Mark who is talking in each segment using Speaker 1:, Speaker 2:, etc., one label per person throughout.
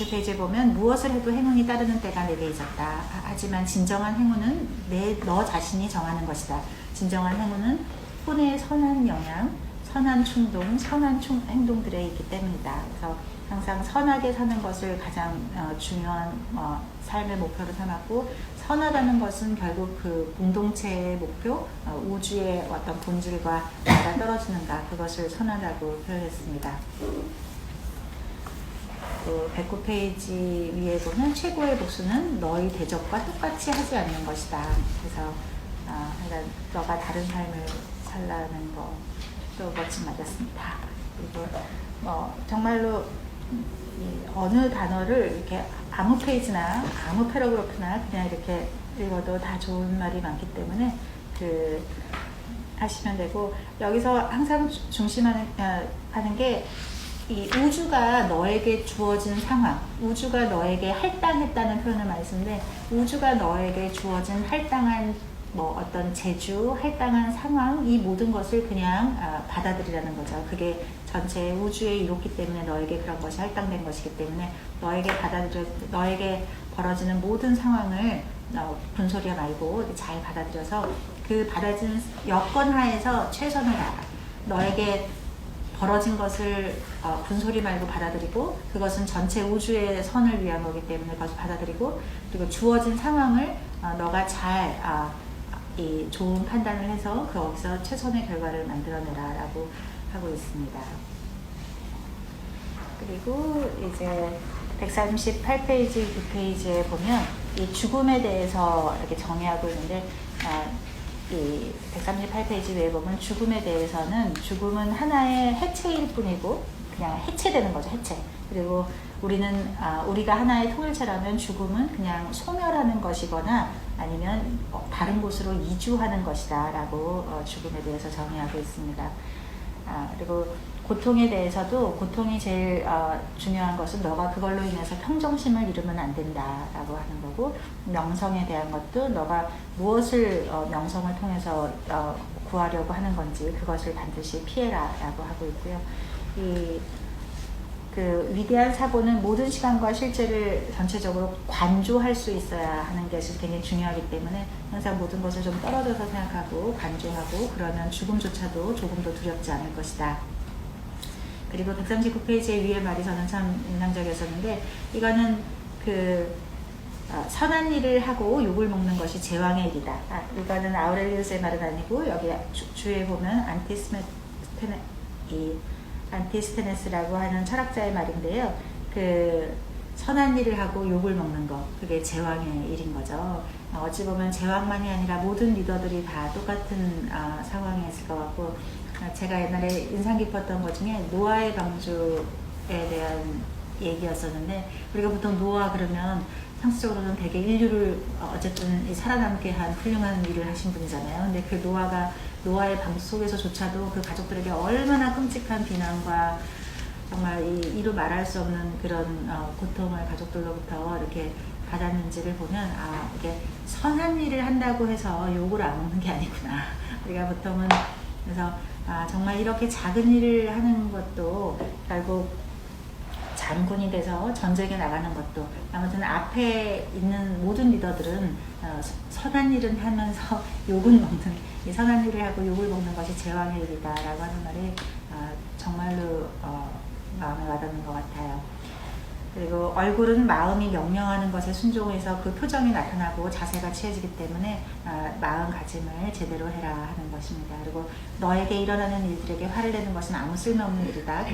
Speaker 1: 147페이지에 보면 무엇을 해도 행운이 따르는 때가 내게 있었다. 하지만 진정한 행운은 너 자신이 정하는 것이다. 진정한 행운은 혼의 선한 영향, 선한 충동, 선한 행동들에 있기 때문이다. 그래서 항상 선하게 사는 것을 가장 중요한 삶의 목표로 삼았고, 선하다는 것은 결국 그 공동체의 목표, 우주의 어떤 본질과 맞아 떨어지는가, 그것을 선하다고 표현했습니다. 또 109페이지 위에 보면 최고의 복수는 너희 대적과 똑같이 하지 않는 것이다. 그래서 너가 다른 삶을 살라는 것도 멋진 말이었습니다. 그리고 정말로 어느 단어를 이렇게 아무 페이지나 아무 패러그래프나 그냥 이렇게 읽어도 다 좋은 말이 많기 때문에 하시면 되고, 여기서 항상 중심하는 게 이 우주가 너에게 주어진 상황, 우주가 너에게 할당했다는 표현을 많이 쓰는데, 우주가 너에게 주어진 할당한 어떤 재주, 할당한 상황, 이 모든 것을 그냥 받아들이라는 거죠. 그게 전체 우주의 이롭기 때문에 너에게 그런 것이 할당된 것이기 때문에 너에게 벌어지는 모든 상황을 분소리하 말고 잘 받아들여서 그 받아지는 여건 하에서 최선을 다하라. 너에게 벌어진 것을 분소리 말고 받아들이고, 그것은 전체 우주의 선을 위한 거기 때문에 그것을 받아들이고, 그리고 주어진 상황을 너가 잘 이 좋은 판단을 해서 거기서 최선의 결과를 만들어내라 라고 하고 있습니다. 그리고 이제 138페이지, 9페이지에 보면 이 죽음에 대해서 이렇게 정의하고 있는데, 이 138페이지 위에 보면 죽음에 대해서는, 죽음은 하나의 해체일 뿐이고 그냥 해체되는 거죠. 해체. 그리고 우리가 하나의 통일체라면 죽음은 그냥 소멸하는 것이거나 아니면 다른 곳으로 이주하는 것이다 라고 죽음에 대해서 정의하고 있습니다. 그리고 고통에 대해서도, 고통이 제일 중요한 것은 너가 그걸로 인해서 평정심을 잃으면 안 된다 라고 하는 거고, 명성에 대한 것도 너가 무엇을 명성을 통해서 구하려고 하는 건지 그것을 반드시 피해라 라고 하고 있고요. 그 위대한 사고는 모든 시간과 실제를 전체적으로 관조할 수 있어야 하는 것이 굉장히 중요하기 때문에 항상 모든 것을 좀 떨어져서 생각하고 관조하고, 그러면 죽음조차도 조금도 두렵지 않을 것이다. 그리고 139페이지의 위에 말이 저는 참 인상적이었었는데, 이거는 선한 일을 하고 욕을 먹는 것이 제왕의 일이다. 이거는 아우렐리우스의 말은 아니고, 여기 주에 보면 안티스테네스라고 하는 철학자의 말인데요. 선한 일을 하고 욕을 먹는 것, 그게 제왕의 일인 거죠. 어찌 보면 제왕만이 아니라 모든 리더들이 다 똑같은 상황에 있을 것 같고, 제가 옛날에 인상 깊었던 것 중에 노아의 방주에 대한 얘기였었는데, 우리가 보통 노아 그러면 상식적으로는 되게 인류를 어쨌든 살아남게 한 훌륭한 일을 하신 분이잖아요. 근데 그 노아의 방주 속에서조차도 그 가족들에게 얼마나 끔찍한 비난과 정말 이루 말할 수 없는 그런 고통을 가족들로부터 이렇게 받았는지를 보면, 이게 선한 일을 한다고 해서 욕을 안 먹는 게 아니구나. 우리가 보통은 그래서 정말 이렇게 작은 일을 하는 것도 결국 장군이 돼서 전쟁에 나가는 것도, 아무튼 앞에 있는 모든 리더들은 선한 일은 하면서 욕을 먹는, 이 선한 일을 하고 욕을 먹는 것이 제왕의 일이다 라고 하는 말이 정말로 마음에 와닿는 것 같아요. 그리고 얼굴은 마음이 명령하는 것에 순종해서 그 표정이 나타나고 자세가 취해지기 때문에 마음가짐을 제대로 해라 하는 것입니다. 그리고 너에게 일어나는 일들에게 화를 내는 것은 아무 쓸모없는 일이다.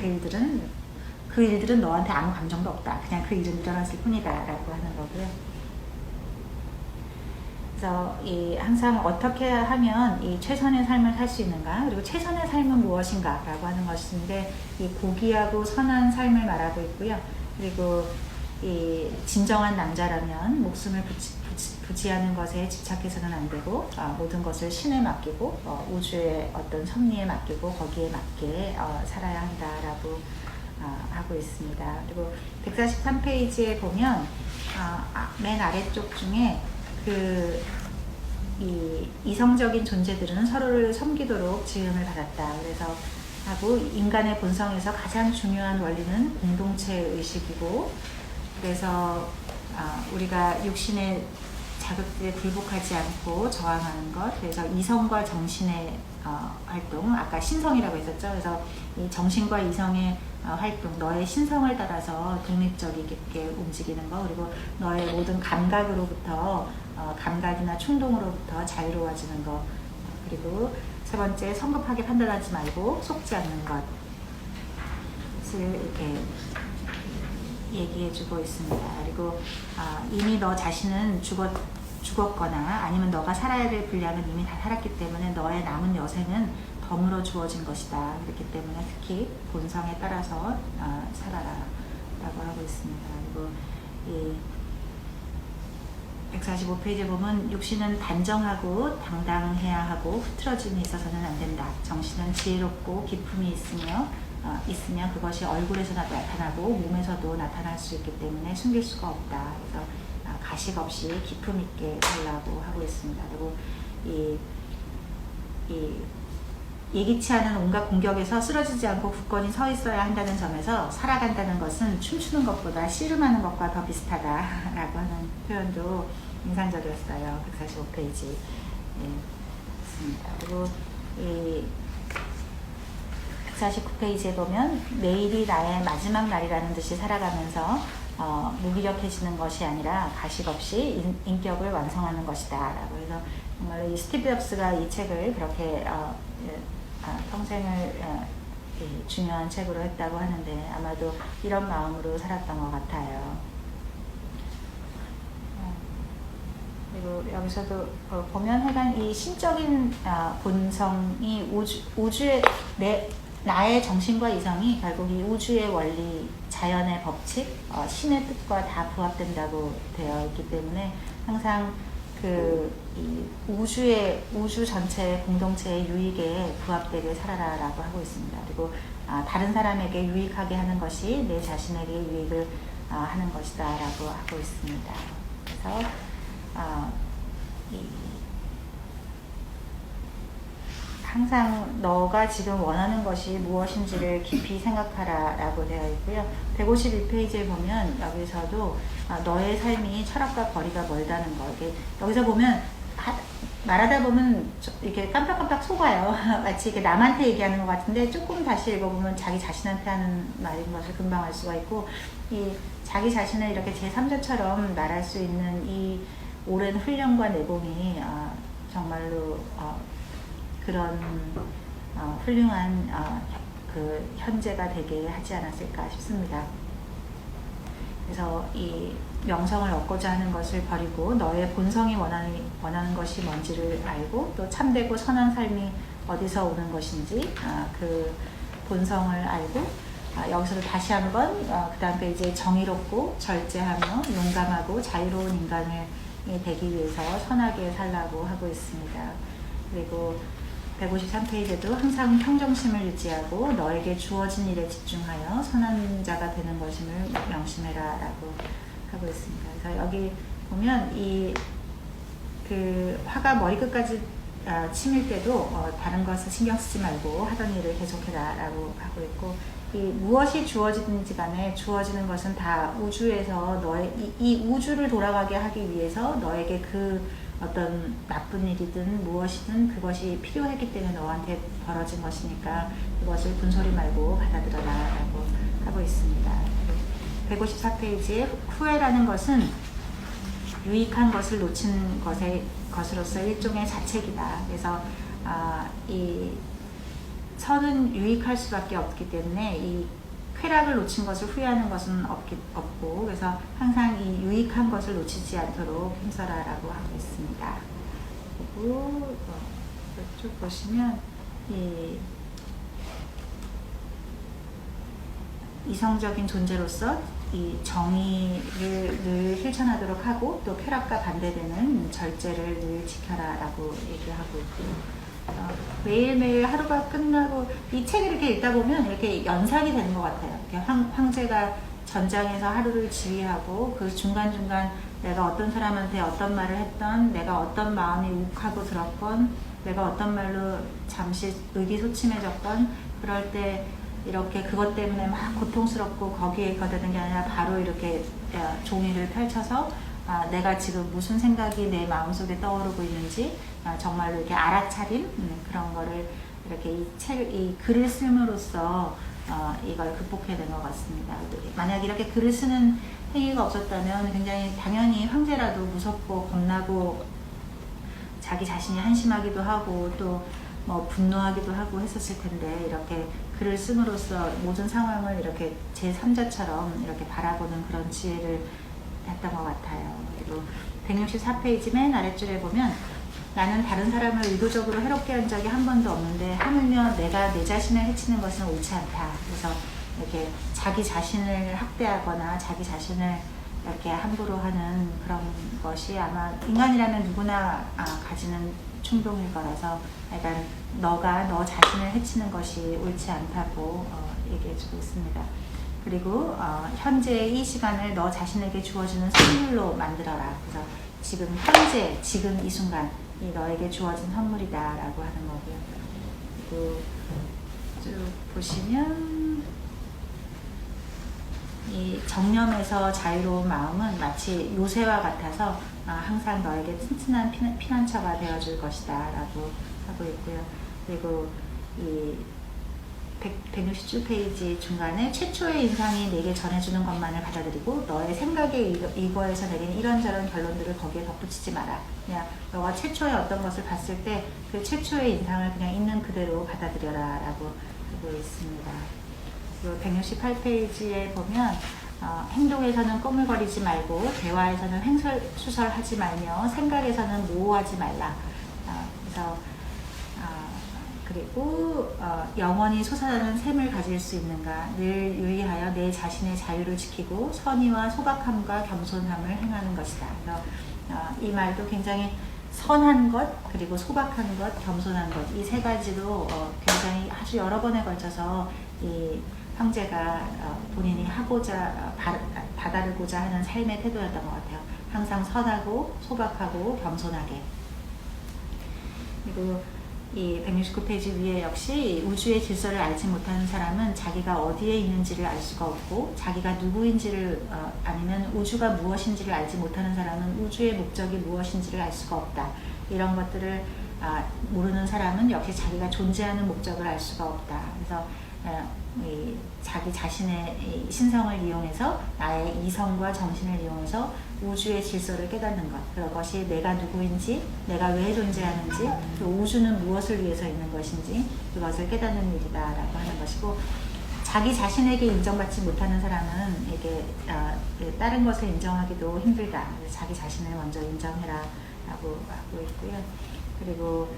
Speaker 1: 그 일들은 너한테 아무 감정도 없다. 그냥 그 일은 일어났을 뿐이다 라고 하는 거고요. 그래서 항상 어떻게 하면 이 최선의 삶을 살 수 있는가, 그리고 최선의 삶은 무엇인가 라고 하는 것인데, 이 고귀하고 선한 삶을 말하고 있고요. 그리고 이 진정한 남자라면 목숨을 부지하는 것에 집착해서는 안 되고, 모든 것을 신에 맡기고 우주의 어떤 섭리에 맡기고 거기에 맞게 살아야 한다라고 하고 있습니다. 그리고 143페이지에 보면 맨 아래쪽 중에 이 이성적인 존재들은 서로를 섬기도록 지음을 받았다. 그래서 하고, 인간의 본성에서 가장 중요한 원리는 공동체 의식이고, 그래서 우리가 육신의 자극들에 굴복하지 않고 저항하는 것, 그래서 이성과 정신의 활동, 아까 신성이라고 했었죠. 그래서 이 정신과 이성의 활동, 너의 신성을 따라서 독립적이게 움직이는 거, 그리고 너의 모든 감각으로부터 감각이나 충동으로부터 자유로워지는 거, 그리고 세 번째, 성급하게 판단하지 말고 속지 않는 것을 이렇게 얘기해주고 있습니다. 그리고 이미 너 자신은 죽었거나 아니면 너가 살아야 될 분량은 이미 다 살았기 때문에 너의 남은 여생은 덤으로 주어진 것이다. 그렇기 때문에 특히 본성에 따라서 살아라 라고 하고 있습니다. 그리고 이 145페이지에 보면 육신은 단정하고 당당해야 하고 흐트러짐이 있어서는 안 된다. 정신은 지혜롭고 기품이 있으면 그것이 얼굴에서 나타나고 몸에서도 나타날 수 있기 때문에 숨길 수가 없다. 그래서 가식 없이 기품 있게 살라고 하고 있습니다. 그리고 이 예기치 않은 온갖 공격에서 쓰러지지 않고 굳건히 서 있어야 한다는 점에서 살아간다는 것은 춤추는 것보다 씨름하는 것과 더 비슷하다라고 하는 표현도 인상적이었어요. 145페이지. 예, 있습니다. 그리고 이 149페이지에 보면 내일이 나의 마지막 날이라는 듯이 살아가면서 무기력해지는 것이 아니라 가식 없이 인격을 완성하는 것이다 라고 해서 정말로 이 스티브 잡스가 이 책을 그렇게 평생을 중요한 책으로 했다고 하는데 아마도 이런 마음으로 살았던 것 같아요. 그리고 여기서도 보면 하여간 이 신적인 본성이 우주의 나의 정신과 이성이 결국 이 우주의 원리, 자연의 법칙, 신의 뜻과 다 부합된다고 되어 있기 때문에 항상 이 우주 전체의 공동체의 유익에 부합되게 살아라라고 하고 있습니다. 그리고 다른 사람에게 유익하게 하는 것이 내 자신에게 유익을 하는 것이다라고 하고 있습니다. 그래서 항상 너가 지금 원하는 것이 무엇인지를 깊이 생각하라 라고 되어 있고요. 151페이지에 보면 여기서도 너의 삶이 철학과 거리가 멀다는 거. 여기서 보면 말하다 보면 이렇게 깜빡깜빡 속아요. 마치 이렇게 남한테 얘기하는 것 같은데 조금 다시 읽어보면 자기 자신한테 하는 말인 것을 금방 알 수가 있고 이 자기 자신을 이렇게 제3자처럼 말할 수 있는 이 오랜 훈련과 내공이 정말로 그런 훌륭한 그 현재가 되게 하지 않았을까 싶습니다. 그래서 이 명성을 얻고자 하는 것을 버리고 너의 본성이 원하는 것이 뭔지를 알고 또 참되고 선한 삶이 어디서 오는 것인지 그 본성을 알고 여기서도 다시 한번 그 다음 페이지에 정의롭고 절제하며 용감하고 자유로운 인간을 되기 위해서 선하게 살라고 하고 있습니다. 그리고 153페이지도 항상 평정심을 유지하고 너에게 주어진 일에 집중하여 선한 자가 되는 것임을 명심해라 라고 하고 있습니다. 그래서 여기 보면 그 화가 머리끝까지 치밀 때도 다른 것을 신경 쓰지 말고 하던 일을 계속해라 라고 하고 있고 무엇이 주어지든지 간에 주어지는 것은 다 우주에서 이 우주를 돌아가게 하기 위해서 너에게 그 어떤 나쁜 일이든 무엇이든 그것이 필요했기 때문에 너한테 벌어진 것이니까 그것을 분소리 말고 받아들여라 라고 하고 있습니다. 154페이지에 후회라는 것은 유익한 것을 놓친 것으로서 일종의 자책이다. 그래서 이 선은 유익할 수밖에 없기 때문에 이 쾌락을 놓친 것을 후회하는 것은 없고 그래서 항상 이 유익한 것을 놓치지 않도록 힘써라라고 하고 있습니다. 그리고 이쪽 보시면 이 이성적인 존재로서 이 정의를 늘 실천하도록 하고 또 쾌락과 반대되는 절제를 늘 지켜라라고 얘기하고 있고요. 매일매일 하루가 끝나고 이 책을 이렇게 읽다 보면 이렇게 연상이 되는 것 같아요. 이렇게 황제가 전장에서 하루를 지휘하고 그 중간중간 내가 어떤 사람한테 어떤 말을 했던, 내가 어떤 마음이 욱하고 들었건, 내가 어떤 말로 잠시 의기소침해졌건, 그럴 때 이렇게 그것 때문에 막 고통스럽고 거기에 거대는 게 아니라 바로 이렇게 종이를 펼쳐서 내가 지금 무슨 생각이 내 마음속에 떠오르고 있는지 정말로 이렇게 알아차린 그런 거를 이렇게 이 글을 쓰므로써 이걸 극복해야 된 것 같습니다. 만약 이렇게 글을 쓰는 행위가 없었다면 굉장히 당연히 황제라도 무섭고 겁나고 자기 자신이 한심하기도 하고 또 뭐 분노하기도 하고 했었을 텐데 이렇게 글을 씀으로써 모든 상황을 이렇게 제3자처럼 이렇게 바라보는 그런 지혜를 했던 것 같아요. 그리고 164페이지 맨 아랫줄에 보면 나는 다른 사람을 의도적으로 해롭게 한 적이 한 번도 없는데 하물며 내가 내 자신을 해치는 것은 옳지 않다. 그래서 이렇게 자기 자신을 학대하거나 자기 자신을 이렇게 함부로 하는 그런 것이 아마 인간이라면 누구나 가지는 충동일 거라서 약간 너가 너 자신을 해치는 것이 옳지 않다고 얘기해주고 있습니다. 그리고 현재 이 시간을 너 자신에게 주어지는 선물로 만들어라. 그래서 지금 현재 지금 이 순간 이 너에게 주어진 선물이다 라고 하는 거고요. 그리고 쭉 보시면 이 정념에서 자유로운 마음은 마치 요새와 같아서 항상 너에게 튼튼한 피난처가 되어줄 것이다 라고 하고 있고요. 그리고 이 167페이지 중간에 최초의 인상이 내게 전해주는 것만을 받아들이고 너의 생각에 이거에서 내리는 이런저런 결론들을 거기에 덧붙이지 마라. 그냥 너가 최초의 어떤 것을 봤을 때 그 최초의 인상을 그냥 있는 그대로 받아들여라 라고 하고 있습니다. 그리고 168페이지에 보면 행동에서는 꼬물거리지 말고 대화에서는 횡설수설하지 말며 생각에서는 모호하지 말라. 그래서 그리고 영원히 솟아나는 샘을 가질 수 있는가 늘 유의하여 내 자신의 자유를 지키고 선의와 소박함과 겸손함을 행하는 것이다. 그래서 이 말도 굉장히 선한 것 그리고 소박한 것 겸손한 것 이 세 가지도 굉장히 아주 여러 번에 걸쳐서 이 황제가 본인이 하고자 다다르고자 하는 삶의 태도였던 것 같아요. 항상 선하고 소박하고 겸손하게. 그리고 이 169페이지 위에 역시 우주의 질서를 알지 못하는 사람은 자기가 어디에 있는지를 알 수가 없고 자기가 누구인지를 아니면 우주가 무엇인지를 알지 못하는 사람은 우주의 목적이 무엇인지를 알 수가 없다. 이런 것들을 모르는 사람은 역시 자기가 존재하는 목적을 알 수가 없다. 그래서 자기 자신의 신성을 이용해서 나의 이성과 정신을 이용해서 우주의 질서를 깨닫는 것 그것이 내가 누구인지 내가 왜 존재하는지 또 우주는 무엇을 위해서 있는 것인지 그것을 깨닫는 일이다 라고 하는 것이고 자기 자신에게 인정받지 못하는 사람은 이게 다른 것을 인정하기도 힘들다. 자기 자신을 먼저 인정해라 라고 하고 있고요. 그리고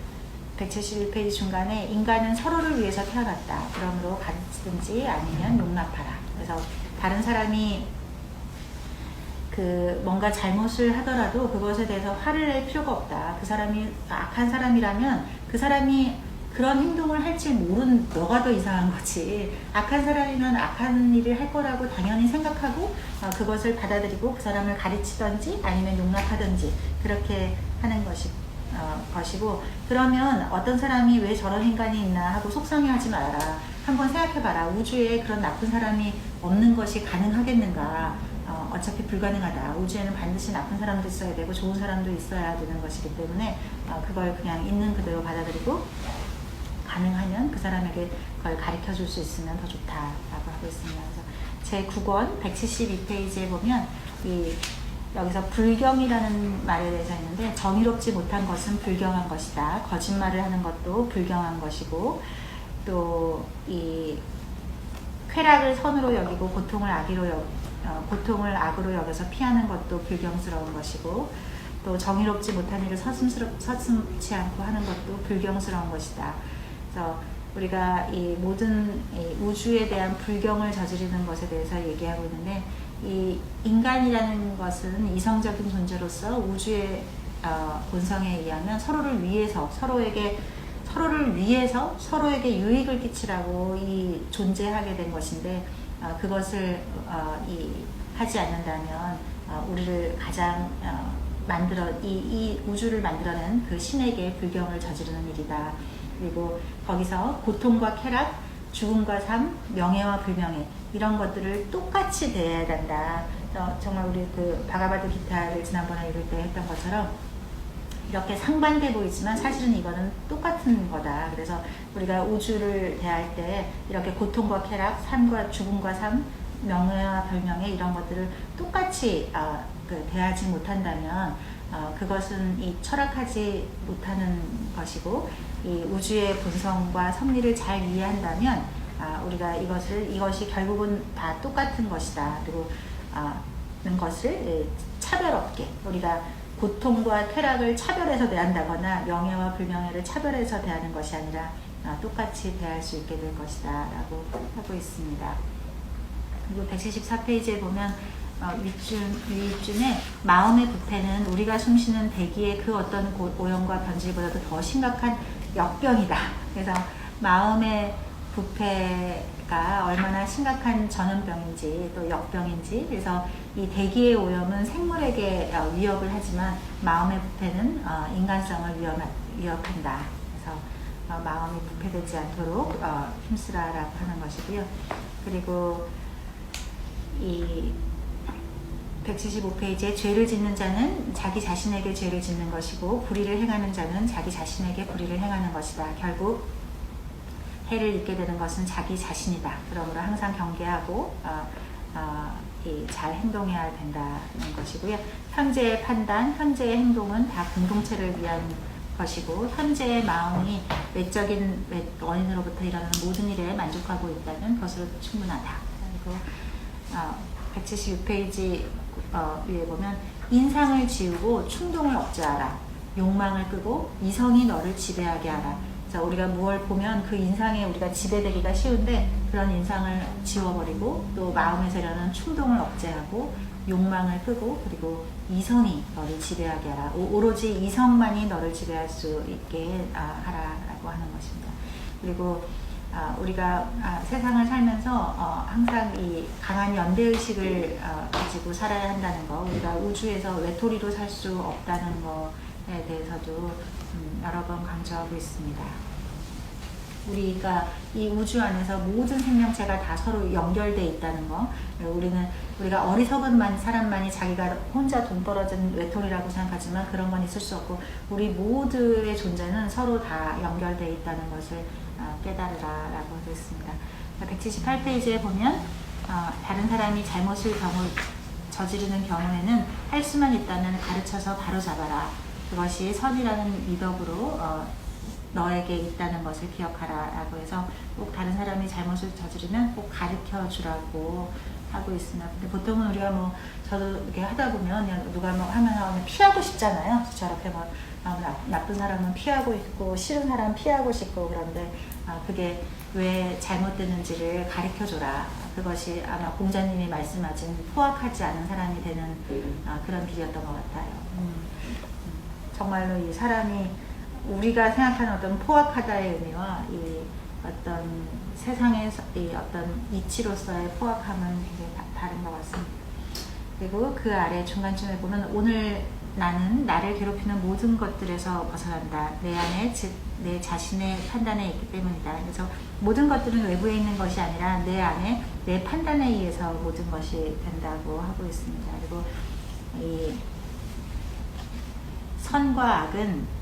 Speaker 1: 171페이지 중간에 인간은 서로를 위해서 태어났다. 그러므로 가르치든지 아니면 용납하라. 그래서 다른 사람이 뭔가 잘못을 하더라도 그것에 대해서 화를 낼 필요가 없다. 그 사람이 악한 사람이라면 그 사람이 그런 행동을 할지 모르는 너가 더 이상한 거지. 악한 사람이면 악한 일을 할 거라고 당연히 생각하고 그것을 받아들이고 그 사람을 가르치든지 아니면 용납하든지 그렇게 하는 것이고 그러면 어떤 사람이 왜 저런 인간이 있나 하고 속상해하지 말아라. 한번 생각해봐라. 우주에 그런 나쁜 사람이 없는 것이 가능하겠는가. 어차피 불가능하다. 우주에는 반드시 나쁜 사람도 있어야 되고 좋은 사람도 있어야 되는 것이기 때문에 그걸 그냥 있는 그대로 받아들이고 가능하면 그 사람에게 그걸 가르쳐 줄 수 있으면 더 좋다라고 하고 있습니다. 그래서 제 9권 172페이지에 보면 여기서 불경이라는 말에 대해서 있는데 정의롭지 못한 것은 불경한 것이다. 거짓말을 하는 것도 불경한 것이고 또 이 쾌락을 선으로 여기고 고통을 악으로 여겨서 피하는 것도 불경스러운 것이고 또 정의롭지 못한 일을 서슴지 않고 하는 것도 불경스러운 것이다. 그래서 우리가 이 모든 우주에 대한 불경을 저지르는 것에 대해서 얘기하고 있는데 이 인간이라는 것은 이성적인 존재로서 우주의 본성에 의하면 서로를 위해서 서로에게 유익을 끼치라고 존재하게 된 것인데 그것을 하지 않는다면 우리를 가장 이 우주를 만들어낸 그 신에게 불경을 저지르는 일이다. 그리고 거기서 고통과 쾌락, 죽음과 삶, 명예와 불명예 이런 것들을 똑같이 대해야 된다. 정말 우리 그 바가바드 기타를 지난번에 읽을 때 했던 것처럼 이렇게 상반돼 보이지만 사실은 이거는 똑같은 거다. 그래서 우리가 우주를 대할 때 이렇게 고통과 쾌락, 삶과 죽음과 삶, 명예와 불명예 이런 것들을 똑같이 대하지 못한다면 그것은 이 철학하지 못하는 것이고, 이 우주의 본성과 섭리를 잘 이해한다면 우리가 이것이 결국은 다 똑같은 것이다. 그리고 는 것을 차별 없게 우리가 고통과 쾌락을 차별해서 대한다거나 명예와 불명예를 차별해서 대하는 것이 아니라 똑같이 대할 수 있게 될 것이다 라고 하고 있습니다. 그리고 174페이지에 보면 윗줄에 마음의 부패는 우리가 숨쉬는 대기의 그 어떤 오염과 변질보다도 더 심각한 역병이다. 그래서 마음의 부패가 얼마나 심각한 전염병인지 또 역병인지, 그래서 이 대기의 오염은 생물에게 위협을 하지만 마음의 부패는 인간성을 위협한다. 그래서 마음이 부패되지 않도록 힘쓰라라고 하는 것이고요. 그리고 이 175페이지에 죄를 짓는 자는 자기 자신에게 죄를 짓는 것이고 불의를 행하는 자는 자기 자신에게 불의를 행하는 것이다. 결국 해를 입게 되는 것은 자기 자신이다. 그러므로 항상 경계하고 잘 행동해야 된다는 것이고요. 현재의 판단, 현재의 행동은 다 공동체를 위한 것이고, 현재의 마음이 외적인 원인으로부터 일어나는 모든 일에 만족하고 있다면 그것으로 충분하다. 그리고 176페이지 위에 보면 인상을 지우고 충동을 억제하라. 욕망을 끄고 이성이 너를 지배하게 하라. 그래서 우리가 무엇을 보면 그 인상에 우리가 지배되기가 쉬운데 그런 인상을 지워버리고 또 마음에서 일어나는 충동을 억제하고 욕망을 끄고 그리고 이성이 너를 지배하게 하라. 오로지 이성만이 너를 지배할 수 있게 하라라고 하는 것입니다. 그리고 우리가 세상을 살면서 항상 이 강한 연대의식을 가지고 살아야 한다는 거, 우리가 우주에서 외톨이로 살 수 없다는 것에 대해서도 여러 번 강조하고 있습니다. 우리가 이 우주 안에서 모든 생명체가 다 서로 연결되어 있다는 거, 우리가 어리석은 사람만이 자기가 혼자 동떨어진 외톨이라고 생각하지만 그런 건 있을 수 없고 우리 모두의 존재는 서로 다 연결되어 있다는 것을 깨달으라 라고 하고 있습니다. 178페이지에 보면 다른 사람이 잘못을 저지르는 경우에는 할 수만 있다면 가르쳐서 바로잡아라. 그것이 선이라는 미덕으로 너에게 있다는 것을 기억하라 라고 해서 꼭 다른 사람이 잘못을 저지르면 꼭 가르쳐 주라고 하고 있습니다. 근데 보통은 우리가 저도 이렇게 하다 보면 그냥 누가 하면 피하고 싶잖아요. 저렇게 나쁜 사람은 피하고 있고 싫은 사람은 피하고 싶고, 그런데 그게 왜 잘못되는지를 가르쳐 줘라. 그것이 아마 공자님이 말씀하신 포악하지 않은 사람이 되는 그런 길이었던 것 같아요. 정말로 이 사람이 우리가 생각하는 어떤 포악하다의 의미와 이 어떤 세상의 이 어떤 이치로서의 포악함은 굉장히 다른 것 같습니다. 그리고 그 아래 중간쯤에 보면 오늘 나는 나를 괴롭히는 모든 것들에서 벗어난다. 내 안에 즉 내 자신의 판단에 있기 때문이다. 그래서 모든 것들은 외부에 있는 것이 아니라 내 안에 내 판단에 의해서 모든 것이 된다고 하고 있습니다. 그리고 이 선과 악은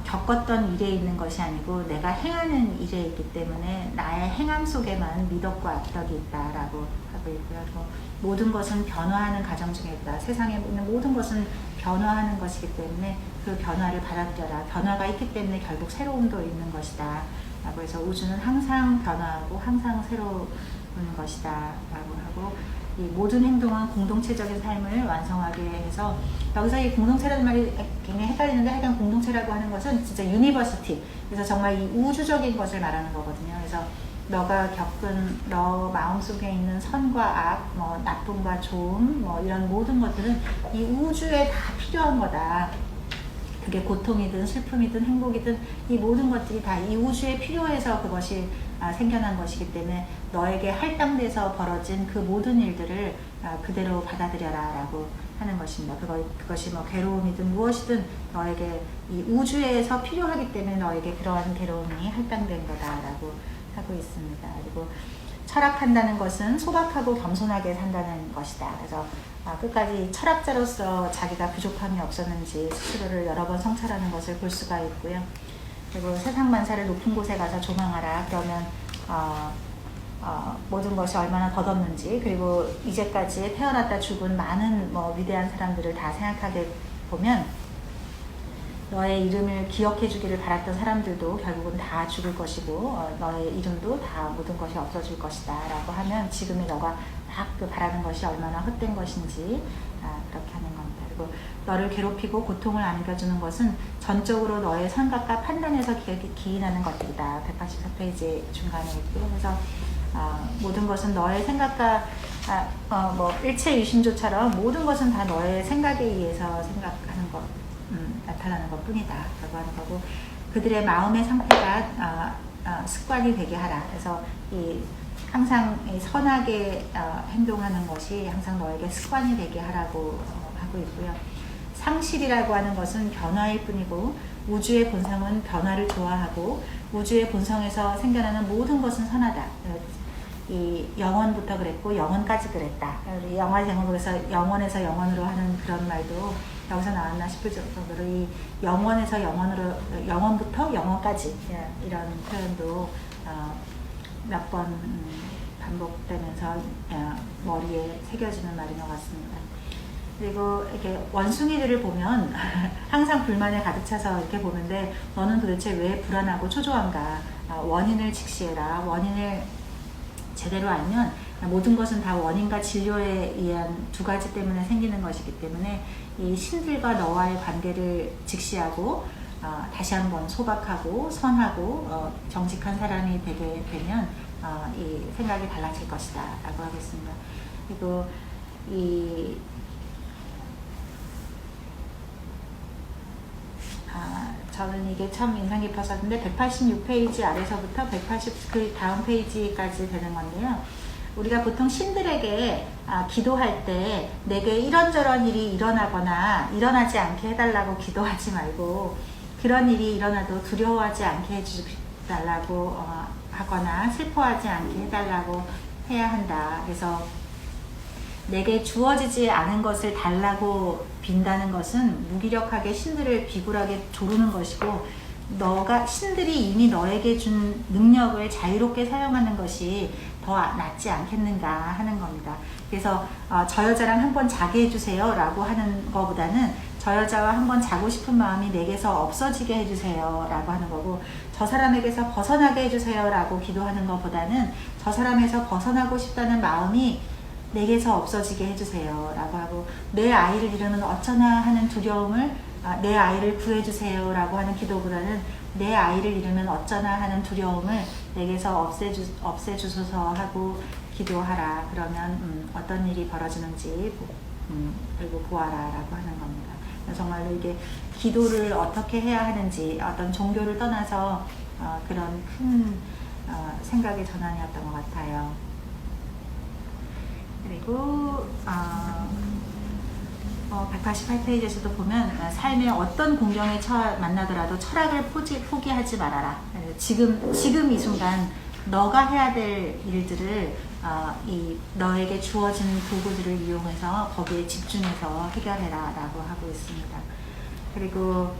Speaker 1: 겪었던 일에 있는 것이 아니고 내가 행하는 일에 있기 때문에 나의 행함 속에만 미덕과 악덕이 있다라고 하고 있고요. 그리고 모든 것은 변화하는 과정 중에 있다. 세상에 있는 모든 것은 변화하는 것이기 때문에 그 변화를 받아들여라. 변화가 있기 때문에 결국 새로움도 있는 것이다 라고 해서 우주는 항상 변화하고 항상 새로운 것이다 라고 하고, 이 모든 행동은 공동체적인 삶을 완성하게 해서, 여기서 이 공동체라는 말이 굉장히 헷갈리는데 하여간 공동체라고 하는 것은 진짜 유니버시티, 그래서 정말 이 우주적인 것을 말하는 거거든요. 그래서 너가 겪은 너 마음속에 있는 선과 악, 나쁨과 좋음, 이런 모든 것들은 이 우주에 다 필요한 거다. 그게 고통이든 슬픔이든 행복이든 이 모든 것들이 다 이 우주에 필요해서 그것이 생겨난 것이기 때문에 너에게 할당돼서 벌어진 그 모든 일들을 그대로 받아들여라 라고 하는 것입니다. 그것이 괴로움이든 무엇이든 너에게 이 우주에서 필요하기 때문에 너에게 그러한 괴로움이 할당된 거다 라고 하고 있습니다. 그리고 철학한다는 것은 소박하고 겸손하게 산다는 것이다. 그래서 끝까지 철학자로서 자기가 부족함이 없었는지 스스로를 여러 번 성찰하는 것을 볼 수가 있고요. 그리고 세상 만사를 높은 곳에 가서 조망하라. 그러면 모든 것이 얼마나 덧없는지, 그리고 이제까지 태어났다 죽은 많은 위대한 사람들을 다 생각하게 보면 너의 이름을 기억해 주기를 바랐던 사람들도 결국은 다 죽을 것이고 너의 이름도 다 모든 것이 없어질 것이다 라고 하면 지금의 너가 막 바라는 것이 얼마나 헛된 것인지 그렇게 하는 겁니다. 그리고 너를 괴롭히고 고통을 안겨주는 것은 전적으로 너의 생각과 판단에서 기인하는 것들이다. 184페이지 중간에 있고요. 그래서 모든 것은 너의 생각과 일체유심조처럼 모든 것은 다 너의 생각에 의해서 생각하는 것, 나타나는 것 뿐이다 라고 하는 거고, 그들의 마음의 상태가 습관이 되게 하라. 그래서 항상 선하게 행동하는 것이 항상 너에게 습관이 되게 하라고 하고 있고요. 상실이라고 하는 것은 변화일 뿐이고 우주의 본성은 변화를 좋아하고 우주의 본성에서 생겨나는 모든 것은 선하다. 이 영원부터 그랬고 영원까지 그랬다. 영화 제목에서 영원에서 영원으로 하는 그런 말도 여기서 나왔나 싶을 정도로 이 영원에서 영원으로, 영원부터 영원까지 이런 표현도 몇 번 반복되면서 머리에 새겨지는 말인 것 같습니다. 그리고 이렇게 원숭이들을 보면 항상 불만에 가득 차서 이렇게 보는데, 너는 도대체 왜 불안하고 초조한가? 원인을 직시해라. 원인을 제대로 알면 모든 것은 다 원인과 진료에 의한 두 가지 때문에 생기는 것이기 때문에 이 신들과 너와의 관계를 직시하고 다시 한번 소박하고 선하고 정직한 사람이 되게 되면 이 생각이 달라질 것이다 라고 하겠습니다. 그리고 저는 이게 참 인상 깊었었는데 186페이지 아래서부터 그 다음 페이지까지 되는 건데요. 우리가 보통 신들에게 기도할 때 내게 이런저런 일이 일어나거나 일어나지 않게 해달라고 기도하지 말고, 그런 일이 일어나도 두려워하지 않게 해달라고 하거나 슬퍼하지 않게 해달라고 해야 한다. 그래서 내게 주어지지 않은 것을 달라고 빈다는 것은 무기력하게 신들을 비굴하게 조르는 것이고, 신들이 이미 너에게 준 능력을 자유롭게 사용하는 것이 더 낫지 않겠는가 하는 겁니다. 그래서 저 여자랑 한번 자게 해주세요 라고 하는 것보다는 저 여자와 한번 자고 싶은 마음이 내게서 없어지게 해주세요 라고 하는 거고, 저 사람에게서 벗어나게 해주세요 라고 기도하는 것보다는 저 사람에서 벗어나고 싶다는 마음이 내게서 없어지게 해주세요 라고 하고, 내 아이를 잃으면 어쩌나 하는 두려움을 내 아이를 구해주세요 라고 하는 기도보다는 내 아이를 잃으면 어쩌나 하는 두려움을 내게서 없애주소서 하고 기도하라. 그러면 어떤 일이 벌어지는지 그리고 보아라 라고 하는 겁니다. 정말로 이게 기도를 어떻게 해야 하는지 어떤 종교를 떠나서 그런 큰 생각의 전환이었던 것 같아요. 그리고 188페이지에서도 보면 삶의 어떤 공경에 만나더라도 철학을 포기하지 말아라. 지금 이 순간 너가 해야 될 일들을 너에게 주어진 도구들을 이용해서 거기에 집중해서 해결해라 라고 하고 있습니다. 그리고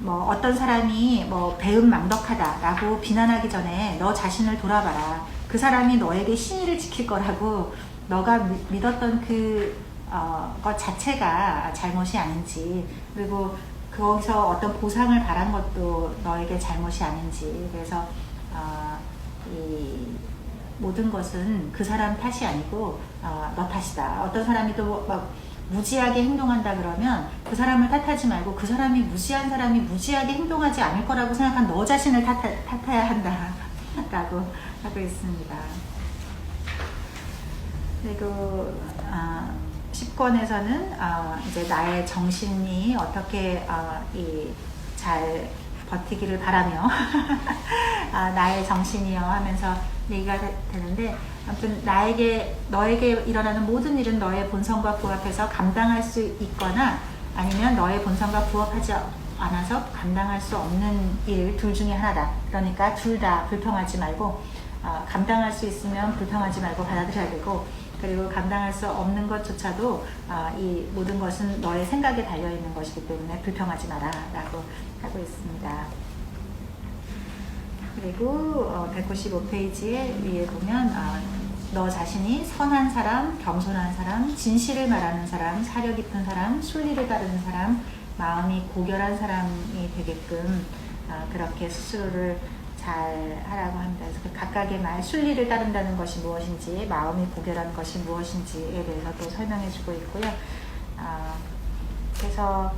Speaker 1: 어떤 사람이 배은망덕하다 라고 비난하기 전에 너 자신을 돌아봐라. 그 사람이 너에게 신의를 지킬 거라고 너가 믿었던 것 자체가 잘못이 아닌지, 그리고 거기서 어떤 보상을 바란 것도 너에게 잘못이 아닌지, 그래서 이 모든 것은 그 사람 탓이 아니고 너 탓이다. 어떤 사람이 또 막 무지하게 행동한다 그러면 그 사람을 탓하지 말고 그 사람이 무지한 사람이 무지하게 행동하지 않을 거라고 생각한 너 자신을 탓해야 한다 라고 하고 있습니다. 그리고 10권에서는 이제 나의 정신이 어떻게 잘 버티기를 바라며 나의 정신이여 하면서 얘기가 되는데, 아무튼 너에게 일어나는 모든 일은 너의 본성과 부합해서 감당할 수 있거나 아니면 너의 본성과 부합하지 않아서 감당할 수 없는 일 둘 중에 하나다. 그러니까 둘 다 불평하지 말고 감당할 수 있으면 불평하지 말고 받아들여야 되고, 그리고 감당할 수 없는 것조차도 이 모든 것은 너의 생각에 달려있는 것이기 때문에 불평하지 마라 라고 하고 있습니다. 그리고 195페이지에 위에 보면 너 자신이 선한 사람, 겸손한 사람, 진실을 말하는 사람, 사려 깊은 사람, 순리를 따르는 사람, 마음이 고결한 사람이 되게끔 그렇게 스스로를 잘 하라고 합니다. 그래서 그 각각의 말, 순리를 따른다는 것이 무엇인지, 마음이 고결한 것이 무엇인지에 대해서 또 설명해 주고 있고요. 그래서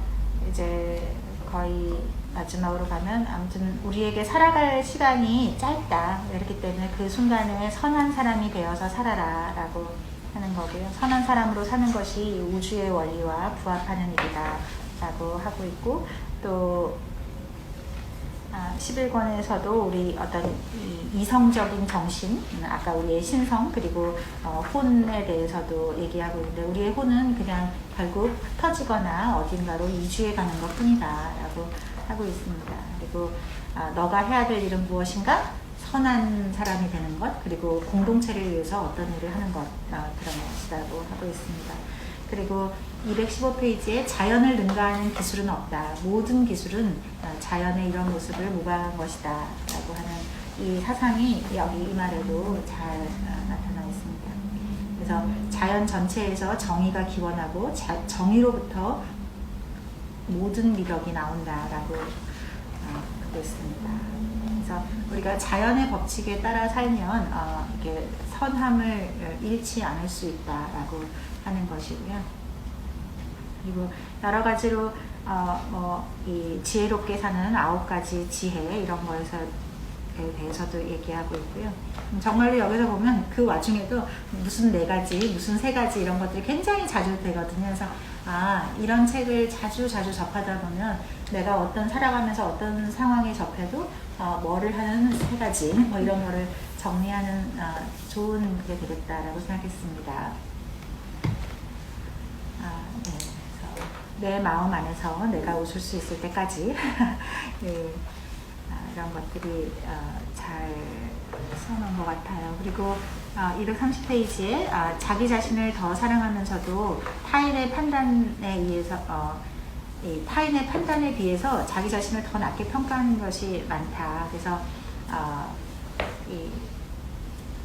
Speaker 1: 이제 거의 마지막으로 가면, 아무튼 우리에게 살아갈 시간이 짧다. 그렇기 때문에 그 순간에 선한 사람이 되어서 살아라 라고 하는 거고요. 선한 사람으로 사는 것이 우주의 원리와 부합하는 일이다 라고 하고 있고, 또 11권에서도 우리 어떤 이성적인 정신, 아까 우리의 신성, 그리고 혼에 대해서도 얘기하고 있는데, 우리의 혼은 그냥 결국 터지거나 어딘가로 이주해 가는 것 뿐이다 라고 하고 있습니다. 그리고 너가 해야 될 일은 무엇인가? 선한 사람이 되는 것, 그리고 공동체를 위해서 어떤 일을 하는 것, 그런 것이라고 하고 있습니다. 그리고 215페이지에 자연을 능가하는 기술은 없다. 모든 기술은 자연의 이런 모습을 모방한 것이다 라고 하는 이 사상이 여기 이 말에도 잘 나타나 있습니다. 그래서 자연 전체에서 정의가 기원하고 정의로부터 모든 미덕이 나온다라고 하고 있습니다. 그래서 우리가 자연의 법칙에 따라 살면 이렇게 선함을 잃지 않을 수 있다라고 하는 것이고요. 그리고 여러 가지로 이 지혜롭게 사는 9가지 지혜 이런 거에서 대해서도 얘기하고 있고요. 정말로 여기서 보면 그 와중에도 무슨 4가지, 무슨 3가지 이런 것들이 굉장히 자주 되거든요. 그래서 이런 책을 자주 접하다 보면 내가 살아가면서 어떤 상황에 접해도 뭐를 하는 3가지 뭐 이런 거를 정리하는 좋은 게 되겠다라고 생각했습니다. 네. 그래서 내 마음 안에서 내가 웃을 수 있을 때까지 네. 이런 것들이 잘 써놓은 것 같아요. 그리고 230페이지에 자기 자신을 더 사랑하면서도 타인의 판단에 의해서 타인의 판단에 비해서 자기 자신을 더 낮게 평가하는 것이 많다. 그래서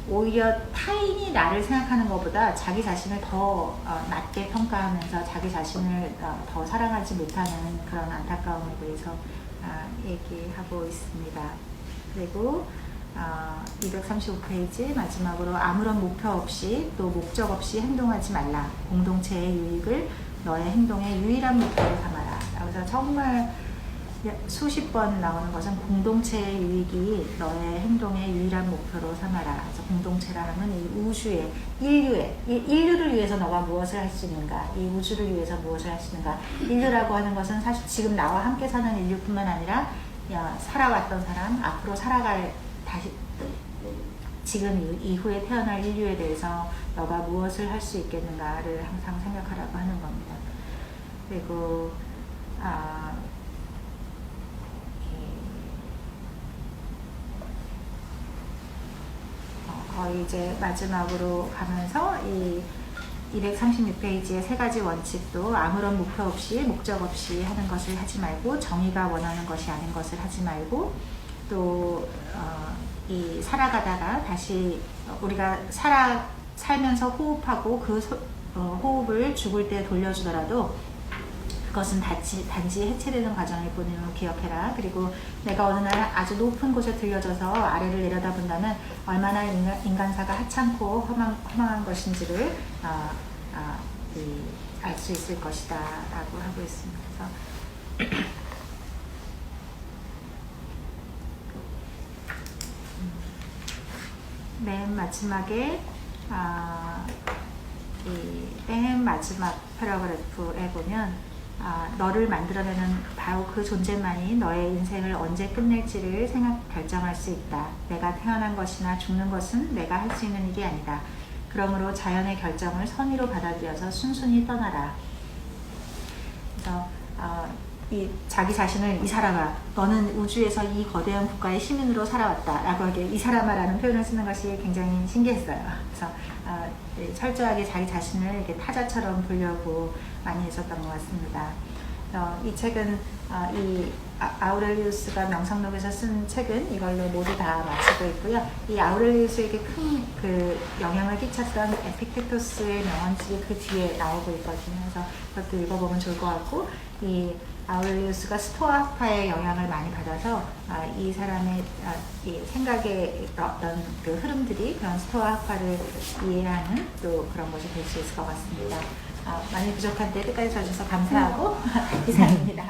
Speaker 1: 오히려 타인이 나를 생각하는 것보다 자기 자신을 더 낮게 평가하면서 자기 자신을 더 사랑하지 못하는 그런 안타까움에 대해서 얘기하고 있습니다. 그리고 235페이지 마지막으로 아무런 목표 없이 또 목적 없이 행동하지 말라. 공동체의 유익을 너의 행동의 유일한 목표로 삼아라. 그래서 정말 수십 번 나오는 것은 공동체의 유익이 너의 행동의 유일한 목표로 삼아라. 그래서 공동체라 하면 이 우주의 인류를 위해서 너가 무엇을 할 수 있는가, 이 우주를 위해서 무엇을 할 수 있는가. 인류라고 하는 것은 사실 지금 나와 함께 사는 인류뿐만 아니라 살아왔던 사람, 앞으로 살아갈 지금 이후에 태어날 인류에 대해서 너가 무엇을 할 수 있겠는가를 항상 생각하라고 하는 겁니다. 그리고 거의 이제 마지막으로 가면서 이 236페이지의 3가지 원칙도 아무런 목표 없이 목적 없이 하는 것을 하지 말고, 정의가 원하는 것이 아닌 것을 하지 말고, 또 이 살아가다가 다시 우리가 살면서 호흡하고 그 호흡을 죽을 때 돌려주더라도 그것은 단지 해체되는 과정일 뿐임을 기억해라. 그리고 내가 어느 날 아주 높은 곳에 들려져서 아래를 내려다본다면 얼마나 인간사가 하찮고 허망한 것인지를 알 수 있을 것이다 라고 하고 있습니다. 그래서 맨 마지막에 맨 마지막 패러그래프에 보면 너를 만들어내는 바로 그 존재만이 너의 인생을 언제 끝낼지를 결정할 수 있다. 내가 태어난 것이나 죽는 것은 내가 할 수 있는 일이 아니다. 그러므로 자연의 결정을 선의로 받아들여서 순순히 떠나라. 그래서 자기 자신을 이 사람아, 너는 우주에서 이 거대한 국가의 시민으로 살아왔다 라고 하게 이 사람아라는 표현을 쓰는 것이 굉장히 신기했어요. 그래서 철저하게 자기 자신을 이렇게 타자처럼 보려고 많이 했었던 것 같습니다. 이 책은 이 아우렐리우스가 명성록에서 쓴 책은 이걸로 모두 다 마치고 있고요. 이 아우렐리우스에게 큰 그 영향을 끼쳤던 에픽테토스의 명언집이 그 뒤에 나오고 있거든요. 그래서 그것도 읽어보면 좋을 것 같고, 이 아우렐리우스가 스토아파의 영향을 많이 받아서 이 사람의 이 생각의 어떤 그 흐름들이 그런 스토아파를 이해하는 또 그런 것이 될 수 있을 것 같습니다. 많이 부족한데 끝까지 봐주셔서 감사하고 이상입니다.